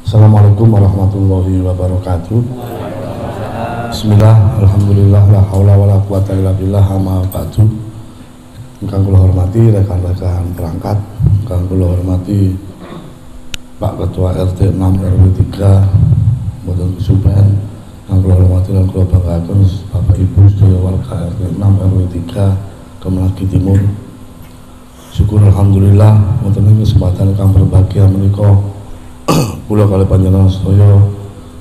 Assalamualaikum warahmatullahi wabarakatuh. Bismillah, alhamdulillah, la haula wa la quwata illa billah, amma ba'du. Ingkang kula hormati rekan-rekan perangkat, ingkang kula hormati Pak Ketua RT 6 RW 3 Boten Kesupen, ingkang kula hormati lan kula banggaken Bapak Ibu sedaya warga RT 6 RW 3 Kemelagi Timur. Syukur alhamdulillah wonten ing kesempatan kang berbahagia menika kula kali panjenengan sedaya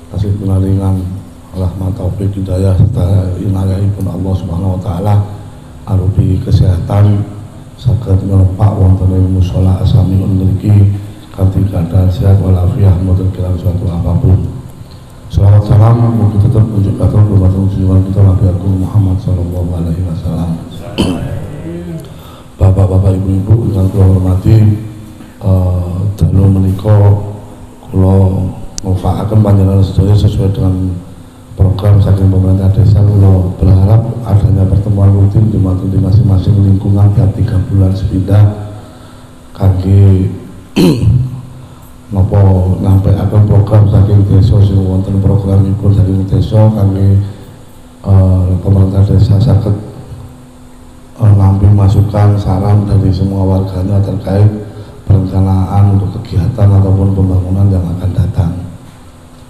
tasih pinaringan rahmat taufik hidayah serta inayahipun Allah Subhanahu wa taala arupi kesehatan saged nyerepak wonten ing mushola asamiun mriki kanthi keadaan sehat walafiat mboten kirang suatu apapun. Shalawat salam mugi tetep unjuk katur dumateng junjungan kita Nabi Agung Muhammad sallallahu alaihi wasallam. Bapak-bapak, ibu-ibu ingkang kula hormati, dalu menika kula manfaatkan panjenengan sedaya sesuai dengan program saking pemerintah desa. Kula berharap adanya pertemuan rutin di masing-masing lingkungan tiap 3 bulan sepindah kangge napa nyampaikan program saking desa sing wonten programipun saking desa kangge pemerintah desa saged nampi masukan saran dari semua warganya terkait perencanaan untuk kegiatan ataupun pembangunan yang akan datang.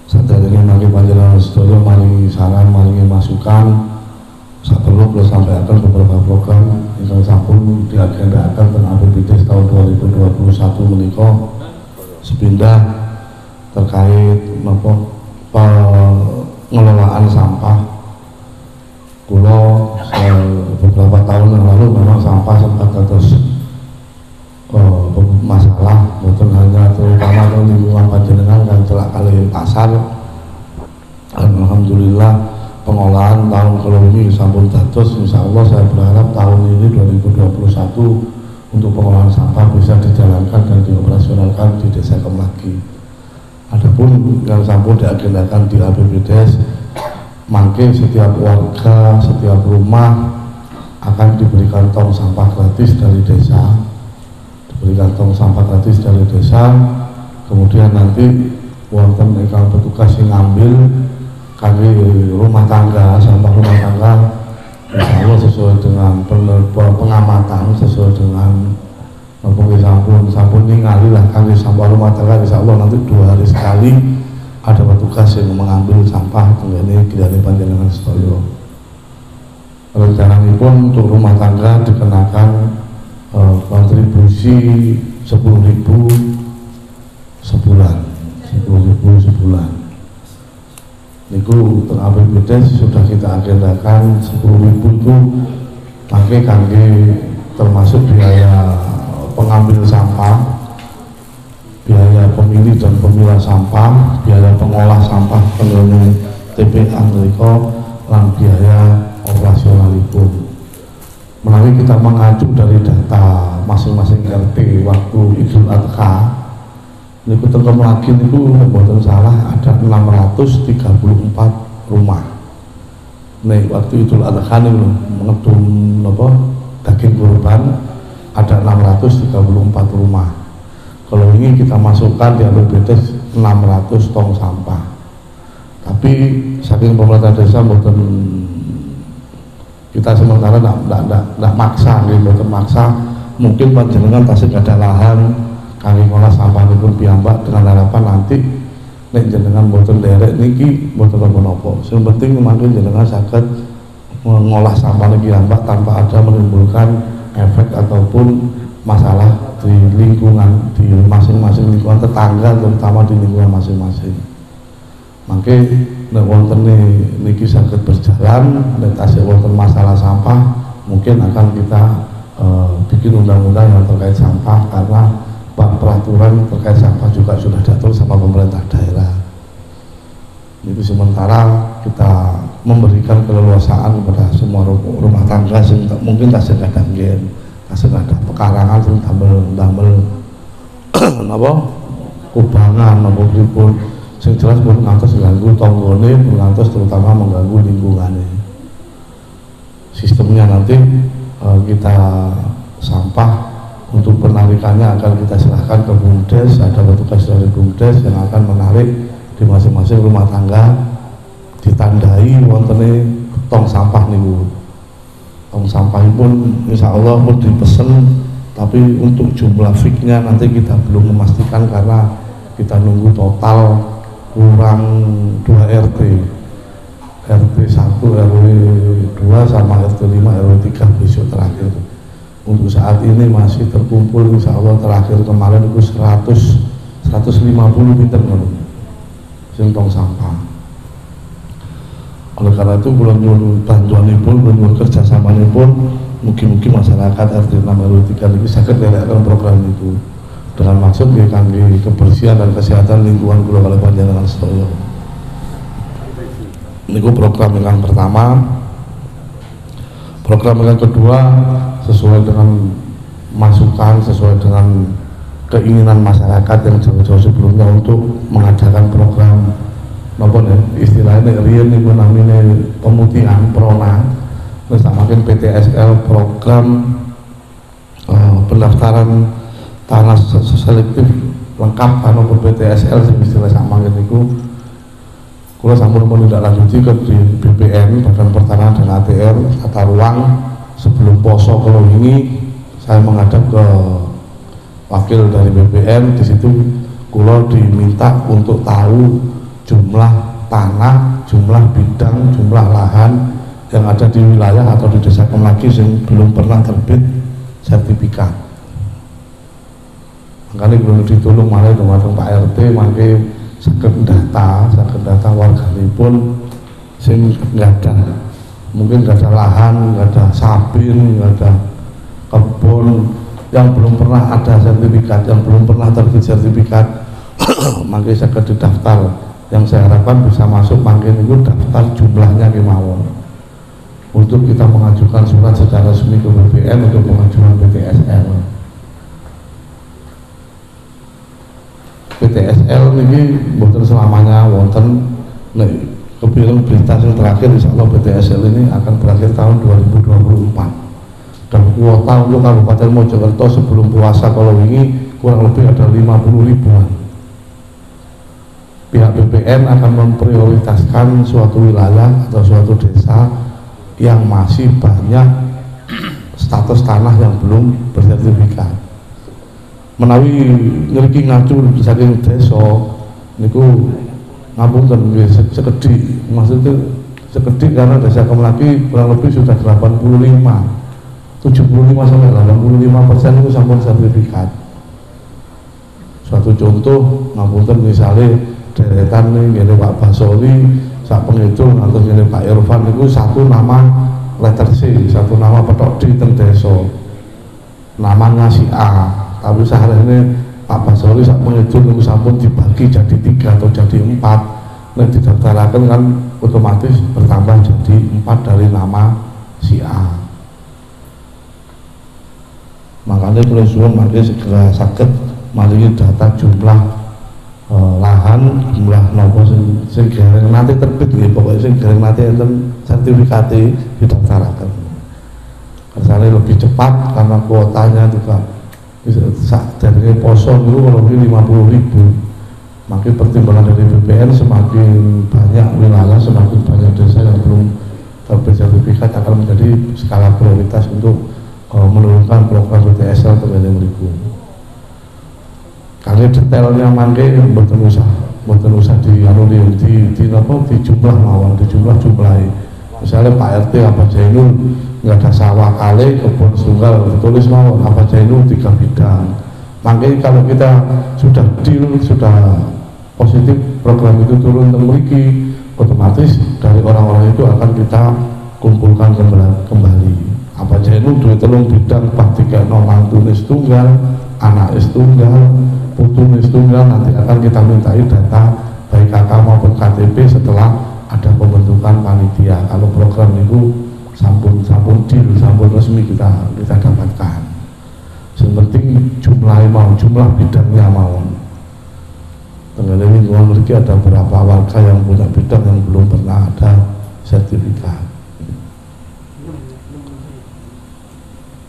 Sadaya ini mari panjenengan sedaya maringi saran, maringi masukan. Saperlu kula sampaikan beberapa program ingkang sampun diagendakan teng APBD tahun 2021 menika sepindah terkait napa pengelolaan sampah. Kula beberapa tahun yang lalu memang sampah sempat terus masalah, bukan hanya terutama di lingkungan panjenengan dan celak kali pasar. Alhamdulillah pengolahan tahun kalau ini sampun dados. Insya Allah saya berharap tahun ini 2021 untuk pengolahan sampah bisa dijalankan dan dioperasionalkan di Desa Kemelagi. Adapun yang sampun diagendakan di APBDes, mungkin setiap warga, setiap rumah akan diberikan tong sampah gratis dari desa, diberikan tong sampah gratis dari desa. Kemudian nanti wonten ingkang petugas yang ngambil kami rumah tangga, sampah rumah tangga, insya Allah sesuai dengan pengamatan, sesuai dengan sampun ningali lah kami sampah rumah tangga. Insya Allah nanti 2 hari sekali ada petugas yang mengambil sampah tenggene kirane panjenengan sedaya. Rencananya untuk rumah tangga dikenakan kontribusi 10.000 sebulan, 10.000 sebulan. Niku teng APBD sudah kita agendakan 10.000 itu kangge termasuk biaya pengambil sampah, biaya pemilih dan pemilah sampah, biaya pengolah sampah pengguna TPA mereka, lan biaya operasionalipun. Menawi kita mengacu dari data masing-masing RT waktu Idul Adha, niku teng Kemelagi niku mboten salah ada 634 rumah. Nek waktu Idul Adha niku ngedum napa daging kurban ada 634 rumah. Kalau ini kita masukkan di APBD 600 tong sampah. Tapi saking pemerintah desa mboten, kita sementara tidak maksa, mboten maksa. Mungkin panjenengan tasih ada lahan kami ngolah sampah pun piyambak dengan harapan nanti nek jenengan mboten derek niki mboten napa-napa. Sing penting mangke jenengan saged mengolah sampah niki piyambak tanpa ada menimbulkan efek ataupun masalah di lingkungan, di masing-masing lingkungan tetangga, terutama di lingkungan masing-masing. Mangke nek wonten niki saged berjalan, nek tasih wonten masalah sampah, mungkin akan kita bikin undang-undang yang terkait sampah, karena peraturan terkait sampah juga sudah diatur sama pemerintah daerah. Itu sementara kita memberikan keleluasaan kepada semua rumah tangga sing mungkin tasih kadang nggih tasih ada pekarangan sing damel napa kubangan napa pripun sing jelas pun ngantos mengganggu tanggane, ngantos terutama mengganggu lingkungannya. Sistemnya nanti kita sampah Untuk penarikannya akan kita serahkan ke BUMDes, ada petugas dari BUMDes yang akan menarik di masing-masing rumah tangga, ditandai wontene tong sampah niku. Tong sampah pun insya Allah pun dipesen, tapi untuk jumlah fixnya nanti kita belum memastikan karena kita nunggu total kurang 2 RT 1, RW 2 sama RT 5, RW 3 besok terakhir. Untuk saat ini masih terkumpul insya Allah terakhir kemarin itu 150 meter tong sampah. Oleh karena itu bulan bantuan pun, bulan kerjasama pun, mungkin masyarakat RT 6 RW 3 ini sakit melakukan program itu dengan maksud kangge kebersihan dan kesehatan lingkungan kula kalih panjenengan sedaya. Niku program yang pertama. Program yang kedua sesuai dengan masukan, sesuai dengan keinginan masyarakat yang jauh-jauh sebelumnya untuk mengadakan program napa istilahnya riyen niku namine pemutihan prona, terus makin PTSL program pendaftaran tanah selektif lengkap karena PTSL sing istilah sama niku kula sampun menindaklanjuti ke di BPN Badan Pertanahan dan ATR tata ruang. Sebelum poso kalau ini saya menghadap ke wakil dari BPN, di situ kula diminta untuk tahu jumlah tanah, jumlah bidang, jumlah lahan yang ada di wilayah atau di desa Kemlaki yang belum pernah terbit sertifikat. Makanya belum ditolong malah dengan Pak RT mangke saged data warganipun sing nggak ada, mungkin nggak ada lahan, nggak ada sabin, nggak ada kebun yang belum pernah ada sertifikat, yang belum pernah terbit sertifikat, mangke saged didaftar. Yang saya harapkan bisa masuk mangke niku daftar jumlahnya kemawon untuk kita mengajukan surat secara resmi ke BPN untuk pengajuan PTSL. PTSL ini bukan selamanya wonten kepiring berita yang terakhir insyaallah PTSL ini akan berakhir tahun 2024 dan kuota untuk Kabupaten Mojokerto sebelum puasa kalau ini kurang lebih ada 50 ribuan. Pihak BPN akan memprioritaskan suatu wilayah atau suatu desa yang masih banyak status tanah yang belum bersertifikat. Menawi ngeriki ngacur saking desa niku ngapunten nggih sekedhik, maksudnya sekedhik karena desa Kemlaki kurang lebih sudah 75 sampai 85% itu sampun sertifikat. Suatu contoh ngapunten misalnya deretan ngene Pak Basoli sak penghitung atau ngene Pak Irfan itu satu nama letter C, satu nama petok D teng desa. Namanya si A. Tapi seharusnya Pak Basoli saat menghitung itu sampun dibagi jadi 3 atau jadi 4. Nah didaftarkan kan otomatis bertambah jadi 4 dari nama si A. Makanya boleh suwun mari segera sakit mari data jumlah lahan, jumlah nopo sing gareng nanti terbit nggih, pokoknya sing gareng nanti enten sertifikate didaftarkan. Kersane lebih cepat karena kuotanya juga dari poso dulu kalau lebih 50 ribu. Makin pertimbangan dari BPN semakin banyak wilayah, semakin banyak desa yang belum terbit sertifikat akan menjadi skala prioritas untuk menurunkan program PTSL terhadap ribu. Karena detailnya mangke mboten usah di jumlah mawon, di jumlahi. Misalnya Pak RT apa Jainul nggak ada sawah kali, kebun tunggal tulis mawon apa Jainul 3 bidang. Makanya kalau kita sudah deal, sudah positif program itu turun memiliki, otomatis dari orang-orang itu akan kita kumpulkan kembali. Apa Jainul duit telung bidang pak 3 nomang tulis tunggal, anak tunggal, putu tunggal, nanti akan kita mintai data baik KK maupun KTP setelah ada pembentukan panitia. Kalau program itu sampun deal, sampun resmi kita dapatkan. Yang penting jumlah bidangnya mau. Tenggara lingkungan memiliki ada beberapa warga yang punya bidang yang belum pernah ada sertifikat.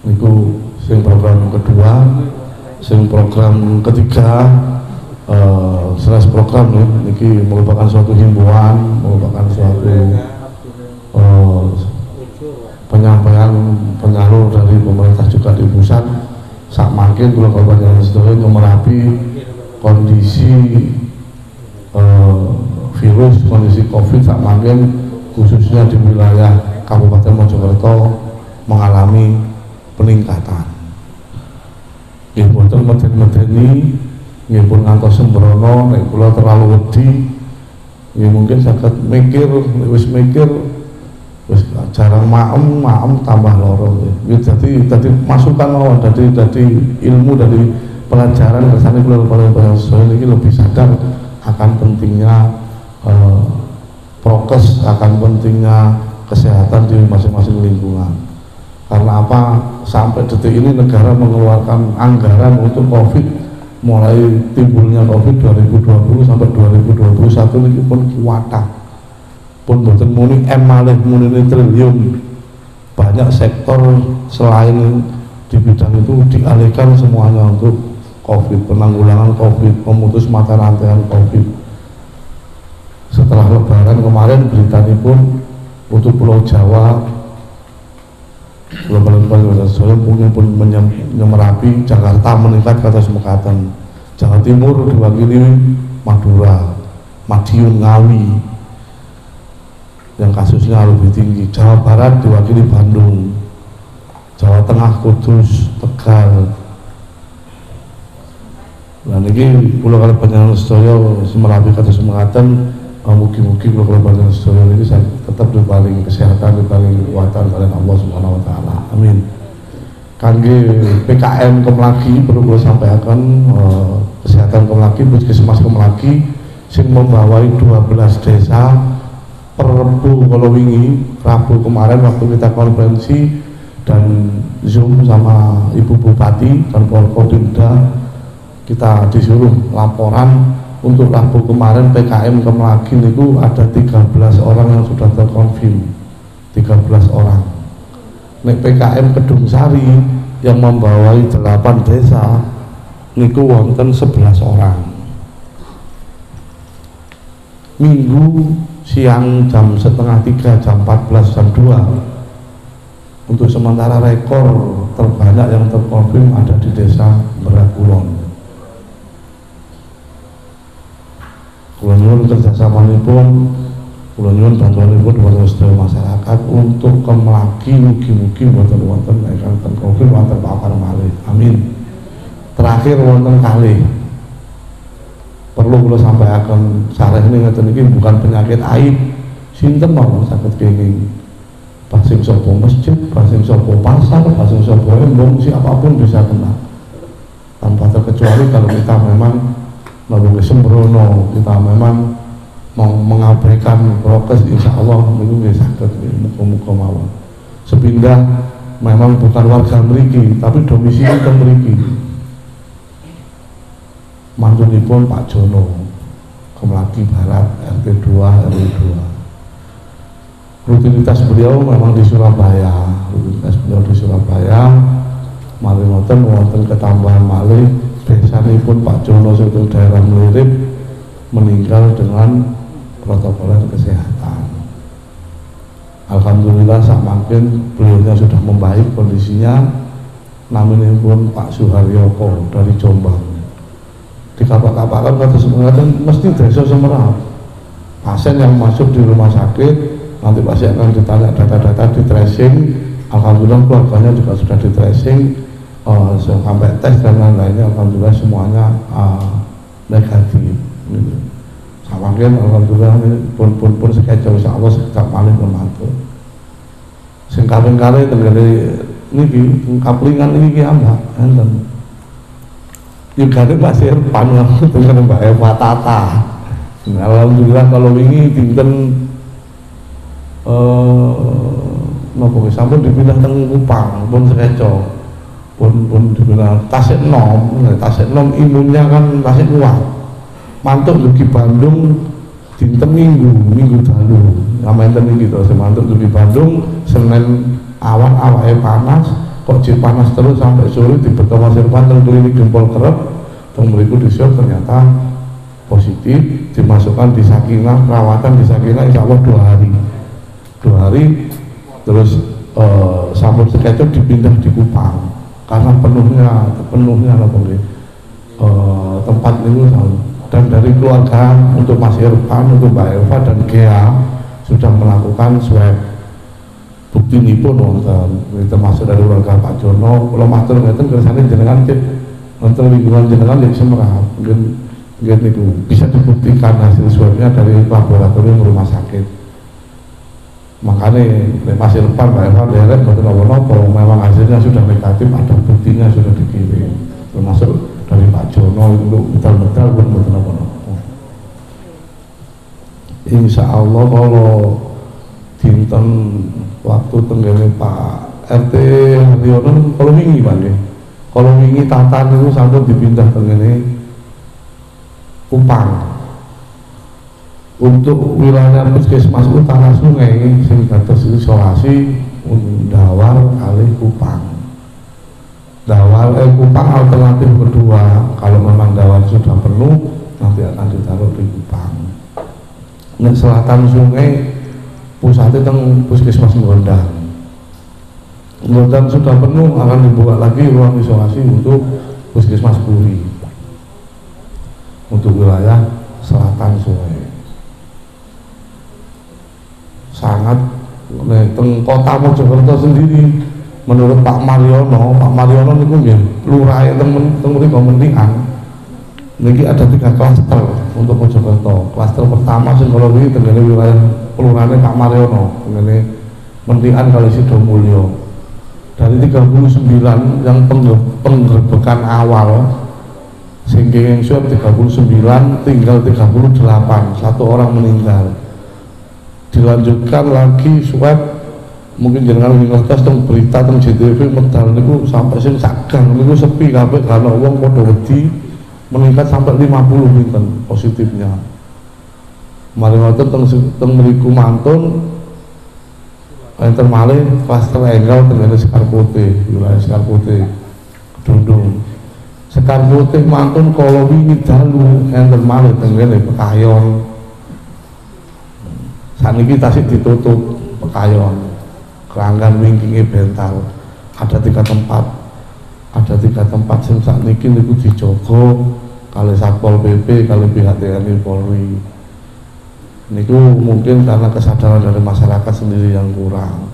Niku sing program kedua, sing program ketiga, jelas program ini merupakan suatu himbauan, merupakan suatu penyampaian penyalur dari pemerintah juga di pusat. Sak makin kalau kabupaten Sidoarjo Merapi kondisi virus, kondisi COVID sak makin khususnya di wilayah Kabupaten Mojokerto mengalami peningkatan. Nggih mboten medeni, nggih pun ngantos sembrono, nek kula terlalu wedi, nggih mungkin saged mikir, wis jarang maem tambah loro. Jadi masukan mawon dari ilmu, dari pelajaran kersane kula ini lebih sadar akan pentingnya prokes, akan pentingnya kesehatan di masing-masing lingkungan. Karena apa? Sampai detik ini negara mengeluarkan anggaran untuk COVID, mulai timbulnya COVID 2020 sampai 2021 ini pun kuatah. Pun boten muni malih muni triliun. Banyak sektor selain di bidang itu dialihkan semuanya untuk COVID, penanggulangan COVID, memutus mata rantaian COVID. Setelah Lebaran kemarin berita ini pun untuk Pulau Jawa, saya mungkin pun Merapi, Jakarta meningkat ke atas Mekaten, Jawa Timur diwakili Madura, Madiun, Ngawi yang kasusnya lebih tinggi, Jawa Barat diwakili Bandung, Jawa Tengah Kudus, Tegal. Dan ini Pulau Kalimantan Sedaya Merapi ke atas Mekaten. Mugi-mugi Pulau Kalimantan Sedaya ini tetap diparingi kesehatan, diparingi kekuatan oleh Allah Subhanahu wa taala. Amin. Kangge PKM Kemlaki perlu kula sampaikan, kesehatan Kemlaki, Puskesmas Kemlaki sing membawai 12 desa per Rebu kalau wingi, Rabu kemarin waktu kita konferensi dan Zoom sama Ibu Bupati dan Forkopimda, kita disuruh laporan. Untuk Rabu kemarin PKM Kemlaki itu ada 13 orang yang sudah terkonfirm, 13 orang. Nek PKM Kedung Sari yang membawai 8 desa niku wonten 11 orang. Minggu siang jam setengah 3, jam 14, jam 2. Untuk sementara rekor terbanyak yang terkonfirm ada di desa Merak Kulon. Kula nyuwun kerjasamanipun, kula nyuwun bantuanipun kepada sedaya masyarakat untuk Kemlaki, mugi-mugi boten wonten ingkang COVID wonten papan malih. Amin. Terakhir wonten kalih perlu kula sampaikan sareh ini ngeten iki bukan penyakit aib. Sinten mawon saged kenging. Basing sapa masjid, basing sapa pasar, basing sapa embong, siapapun bisa kena. Tanpa terkecuali kalau kita memang lalu sembrono, kita memang mau mengabaikan prokes, insya Allah itu bisa sakit, muka-muka mawon. Sepindah memang bukan warga mriki, tapi domisili teng mriki. Mantunipun Pak Jono, Kemlaki Barat, RT 2, RW 2. Rutinitas beliau memang di Surabaya, mari wonten ketambahan malih. Desanipun Pak Jono suatu daerah Melirip meninggal dengan protokol kesehatan. Alhamdulillah semakin beliaunya sudah membaik kondisinya. Namanya pun Pak Suharyoko dari Jombang. Dikapak-kapakan kata sebenarnya mesti desa Semerap. Pasien yang masuk di rumah sakit nanti pasti akan ditanya data-data di tracing. Alhamdulillah keluarganya juga sudah di tracing. Sampai tes dan lain-lainnya, alhamdulillah semuanya negatif. Samakin alhamdulillah pun sekejap insya Allah sekejap malih pun mantul. Sing kaping-kali tenggene niki kaplingan niki ambak enten. Yugane pasir panel dengan Mbak Eva Tata. Alhamdulillah kalau ini dinten napa sampun dipindah teng Kupang pun sekejap. pun dibilang Tasik Nom imunnya kan Tasik kuat. Mantuk dugi Bandung dinten minggu dalu. Ngamen ten iki to mantuk dugi Bandung Senin awan awake panas, kok panas terus sampai sore di betul Mas Irfan teng klinik jempol kerep teng mriku diswab ternyata positif, dimasukkan di Sakinah, perawatan di Sakinah insya Allah 2 hari terus Sampun Sekecot dipindah di Kupang karena penuhnya tempat itu. Dan dari keluarga untuk Mas Irfan, untuk Mbak Eva dan Gea sudah melakukan swab. Bukti ini pun termasuk dari keluarga Pak Jono. Kalau matur ngeten kersane jenengan cek nonton lingkungan jenengan yang semerah mungkin itu bisa dibuktikan hasil swabnya dari laboratorium rumah sakit. Makanya Mas Irfan, Mbak Eva derek betul nopo memang hasilnya sudah negatif, ada buktinya sudah dikirim termasuk dari Pak Jono untuk betul-betul pun betul nopo. Insya Allah kalau dinten waktu tenggene Pak RT Haryono kalau wingi Pak nggih. Kalau wingi tatan itu sampun dipindah tenggene Kupang. Untuk wilayah Puskesmas Utara Sungai sing dados isolasi Dawal kali Kupang. Kupang alternatif kedua, kalau memang Dawal sudah penuh nanti akan ditaruh di Kupang. Nek selatan sungai pusatnya teng Puskesmas Gondang sudah penuh, akan dibuka lagi ruang isolasi untuk Puskesmas Puri untuk wilayah selatan sungai. Sangat teng kota Mojokerto sendiri menurut Pak Mariono niku nggih lurahe teng mriku Mendingan niki ada 3 klaster untuk Mojokerto. Klaster pertama sing kalau iki tenggene wilayah kelurahan Pak Mariono tenggene Mendingan kali Sidomulyo. Dari 39 yang penggerbekan awal sehingga yang swab 39 tinggal 38, 1 orang meninggal. Dilanjutkan lagi swab mungkin jenengan ngertos teng berita teng JTV medal niku sampai sing sagang niku sepi kabeh karena wong padha wedi meningkat sampai 50 pinten positifnya. Mari ngoten teng mriku mantun enten malih klaster enggal tenggene Sekar Putih, wilayah Sekar Putih Kedundung. Sekar Putih mantun kala wingi dalu enten malih tenggene Pekayon. Saniki tasik ditutup Pekayon. Keranggan wingkinge bental. Ada 3 tempat. Ada 3 tempat sing sakniki niku dijaga kali Satpol PP, kali pihak TNI Polri. Niku mungkin karena kesadaran dari masyarakat sendiri yang kurang.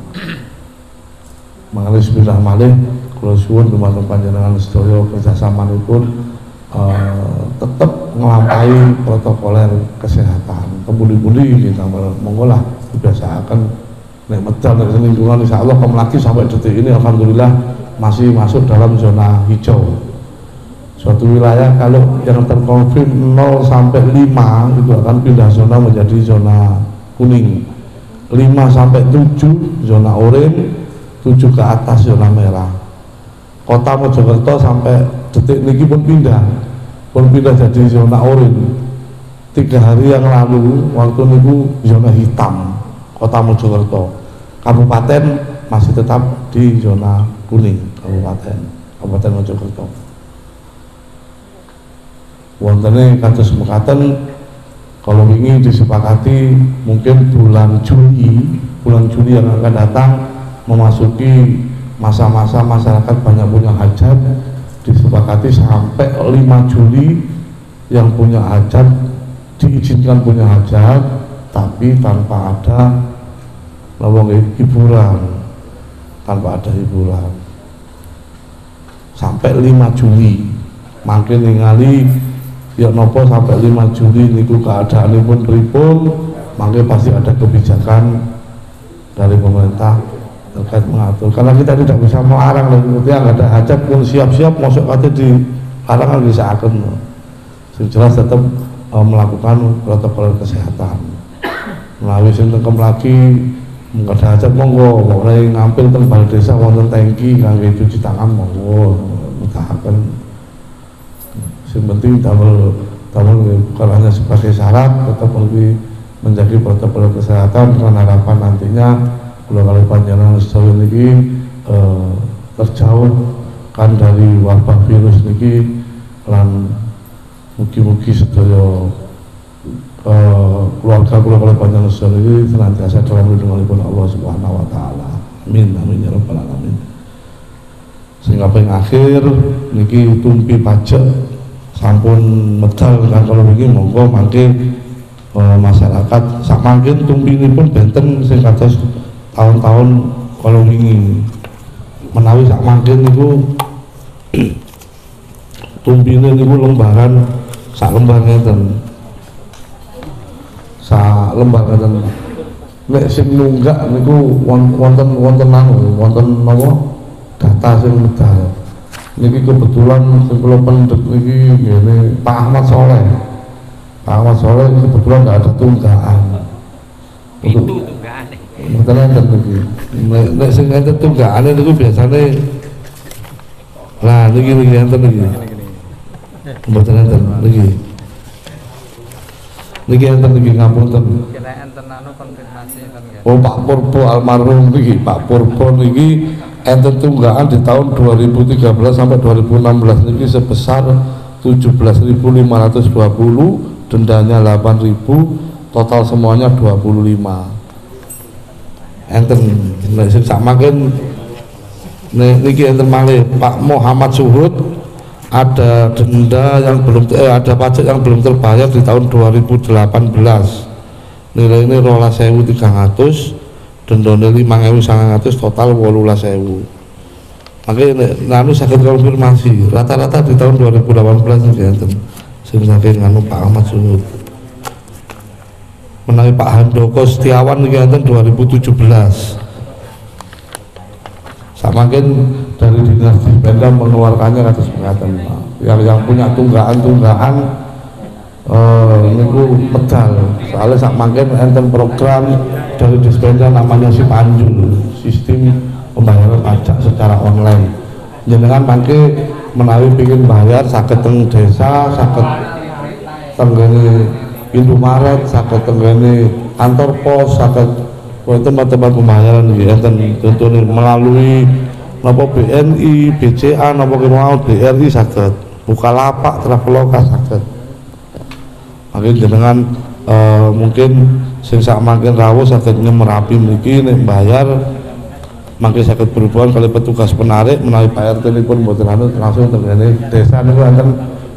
Mengenai bismillah malih kula suwun dumateng panjenengan sedaya kerjasamanipun tetap ngelampaui protokoler kesehatan. Kembuli-buli kita monggolah dibiasakan nek medal dari lingkungan insyaallah lagi sampai detik ini alhamdulillah masih masuk dalam zona hijau. Suatu wilayah kalau yang terkonfirm 0 sampai 5 itu akan pindah zona menjadi zona kuning, 5 sampai 7 zona oranye, 7 ke atas zona merah. Kota Mojokerto sampai detik niki pun pindah jadi zona oranye. 3 hari yang lalu waktu niku zona hitam Kota Mojokerto. Kabupaten masih tetap di zona kuning Kabupaten Mojokerto. Wontene kados mekaten kalau ingin disepakati mungkin bulan Juli yang akan datang memasuki masa-masa masyarakat banyak punya hajat, disepakati sampai 5 Juli yang punya hajat diizinkan punya hajat tapi tanpa ada hiburan, sampai 5 Juli makin ningali ya nopo sampai 5 Juli niku keadaanipun pripun, mangke pasti ada kebijakan dari pemerintah terkait mengatur. Karena kita tidak bisa melarang, yang ada hajat pun siap-siap masuk kate di larang bisa akan. Jelas tetap melakukan protokol kesehatan. Melalui sinten lagi ada hajat monggo, mulai ngampil teng balai desa wonten tangki kangge cuci tangan monggo, mutahaken. Yang penting bukan hanya sebagai syarat, tetap lebih menjadi protokol kesehatan dengan harapan nantinya kalau panjenengan sedaya niki terjauhkan dari wabah virus niki, lan mugi-mugi sedaya keluarga kula panjenengan sedaya iki senantiasa dalam lindunganipun Allah Subhanahu wa taala. Amin amin ya rabbal alamin. Sehingga yang akhir niki tumpi pajak sampun medal kan kalau begini monggo mangke masyarakat sak mangkin tumpinipun benten sing kados tahun-tahun kalau wingi menawi sak mangkin niku tumpine niku lembaran sak lembar ngeten nek sing nunggak niku wonten napa data sing medal niki kebetulan sing kula pendhet niki ngene Pak Ahmad Soleh kebetulan nggak ada tunggakan itu tunggakan mboten enten niki nek sing enten tunggakane niku biasane lah niki enten niki mboten enten niki enten niki ngapunten kira enten anu konfirmasi enten nggih. Oh Pak Purbo almarhum niki Pak Purbo niki enten tunggakan di tahun 2013 sampai 2016 niki sebesar 17.520, dendanya 8.000, total semuanya 25. Enten nek sing sak mangken niki enten malih Pak Muhammad Suhud ada denda yang belum ada pajak yang belum terbayar di tahun 2018. Nilainya 12.300, dendane 5.900, total 18.000. Makanya nanu sakit konfirmasi rata-rata di tahun 2018 ini enten sing saking anu Pak Ahmad Suhud. Menawi Pak Handoko Setiawan ini enten 2017. Samakin dari dinas Dispenda mengeluarkannya atas pengatan yang punya tunggakan niku medal soalnya samakin enten program dari Dispenda namanya Sipanjul, sistem pembayaran pajak secara online. Jenengan mangke menawi pingin bayar saged teng desa, saged tenggene Indomaret, saged tenggene kantor pos, saged tempat-tempat pembayaran nggih enten contohnya melalui napa BNI, BCA, napa kemawon BRI saged, Bukalapak, Traveloka saged. Mungkin jenengan mungkin sing sak mangken rawuh saged Merapi mriki nek bayar mangke saged berhubungan kali petugas penarik menawi Pak RT nipun mboten anu langsung tenggene desa niku enten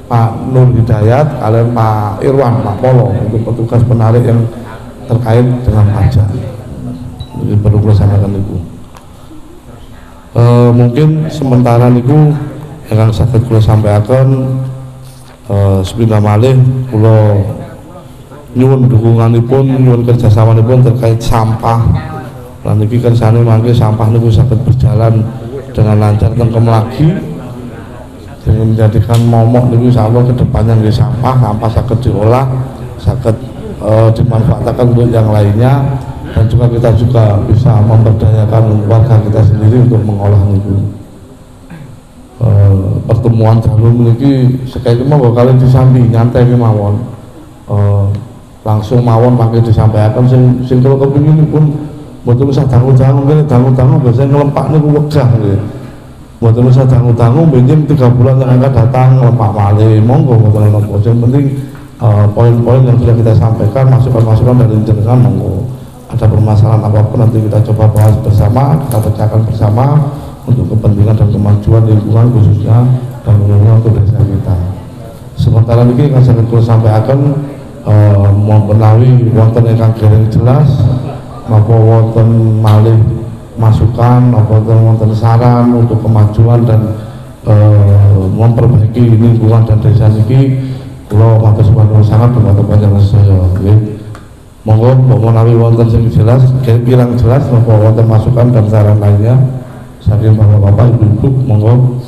Pak Nur Hidayat kalian Pak Irwan, Pak Polo untuk petugas penarik yang terkait dengan pajak. Jadi perlu melaksanakan itu. Mungkin sementara niku yang saged kula sampaikan sepindah malih kula nyuwun dukunganipun, nyuwun kerjasamanipun terkait sampah. Lan niki kersane mangke sampah niku saged berjalan dengan lancar teng Kemlagi dengan menjadikan momok niku insyaallah kedepannya nggih sampah saged diolah, saged dimanfaatkan untuk yang lainnya, dan juga kita juga bisa memberdayakan warga kita sendiri untuk mengolah niku. Pertemuan dalem niki sekali monggo kalian disambi nyantai mawon. Langsung mawon pakai disampaikan sing kalau kepingin pun mboten usah dangu-dangu biasanya ngelempak niku wegah nggih. Mboten usah dangu-dangu benjing 3 bulan yang akan datang ngelempak malih monggo mboten napa. Yang penting poin-poin yang sudah kita sampaikan, masukan-masukan dari jenengan monggo. Ada permasalahan apapun nanti kita coba bahas bersama, kita pecahkan bersama untuk kepentingan dan kemajuan lingkungan khususnya dan untuk desa kita. Sementara ini yang saya sampaikan mau menawi wonten ingkang dereng jelas napa wonten malih masukan napa wonten saran untuk kemajuan dan memperbaiki lingkungan dan desa niki kula matur suwun sangat dumateng panjenengan sedaya nggih. Monggo menawi wonten sing jelas kirang jelas napa wonten masukan dan saran lainnya saking bapak-bapak ibu-ibu monggo